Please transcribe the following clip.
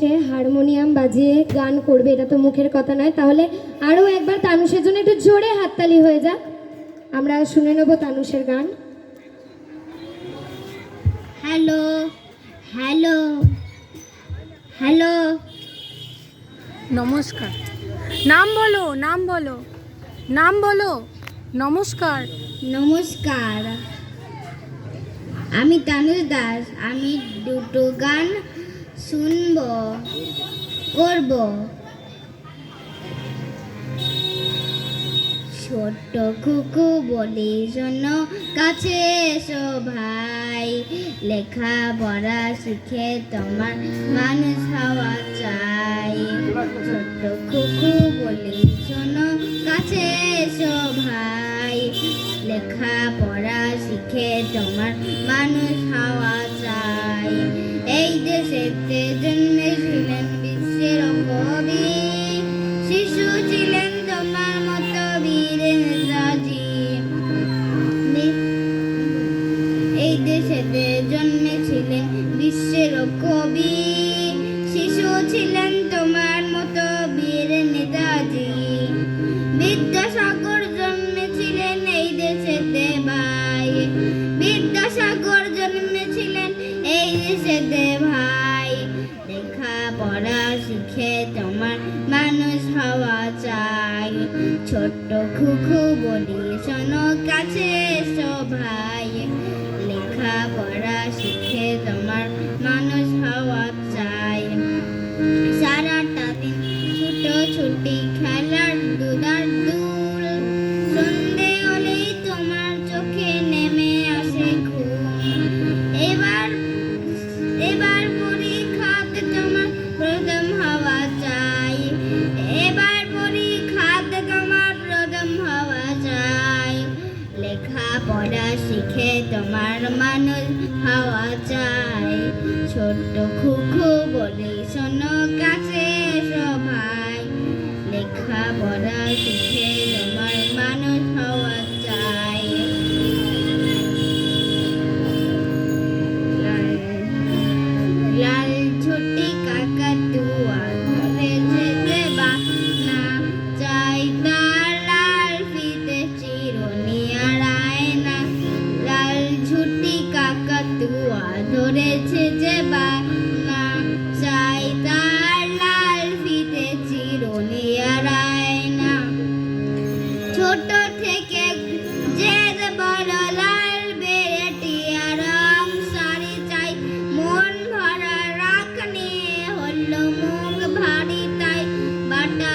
এসে হারমোনিয়াম বাজিয়ে গান করবে, এটা তো মুখের কথা নয়। তাহলে আরও একবার তানুষের জন্য একটু জোরে হাততালি হয়ে যাক। আমরা শুনে নেব তানুষের গান। Hello hello hello. নমস্কার। নাম বলো, নাম বলো, নাম বলো। নমস্কার। নমস্কার, আমি তানুষ দাস। আমি দুটো গান করব। ছোট্ট কুকু বলি শোনো, কাছে এসো ভাই, লেখা পড়া শিখে তোমার মানুষ হওয়া চাই। ছোট্ট কুকু বলি শোনো, কাছে এসো ভাই, লেখা পড়া শিখে তোমার মানুষ হওয়া চাই। এই দেশেতে জন্মেছিলেন বিশ্বের কবি, শিশু ছিলেন তোমার মতো বীর নেতাজি। এই দেশেতে জন্মেছিলেন বিশ্বের কবি, শিশু ছিলেন তোমার মতো বীর নেতাজি। বিদ্যাসাগর জন্মেছিলেন এই দেশেতে ভাই, বিদ্যাসাগর জন্মেছিলেন এই দেশেতে ভাই, লেখা পড়া শিখে তোমার মানুষ হওয়া চাই। ছোট্ট খুকু বলি শোনো, কাছে এসো ভাই, লেখা পড়া শিখে তোমার মানুষ হওয়া চাই। সারাটা দিন ছুটোছুটি, খেলার দুধার দুল, সন্ধে হলেই তোমার চোখে নেমে আসে ঘুম। এবার পরীক্ষাতে তোমার প্রথম হওয়া চাই, এবার পরীক্ষাতে তোমার প্রথম হওয়া চাই, লেখা পড়া শিখে তোমার মানুষ হওয়া চাই। ছোট্ট খুকু বলি শোনো, কাছে এসো ভাই, লেখা পড়া শিখে তোমার মানুষ হওয়া চাই। লাল ঝুটি কাকাতুয়া ধরে যেতে বাহানা চাই, তার লাল ফিতে চিরুনি আর আয়না। লাল ঝুটি কাকাতুয়া ধরেছে যে বাহানা চাই, তার লাল ফিতে চিরুনি আর আয়না। ছোট থেকে যে বড় লাল বেরেটি আর রং শাড়ি চাই, মন ভরা রাখ নিয়ে হলো মুখ ভারী তাই, বাটা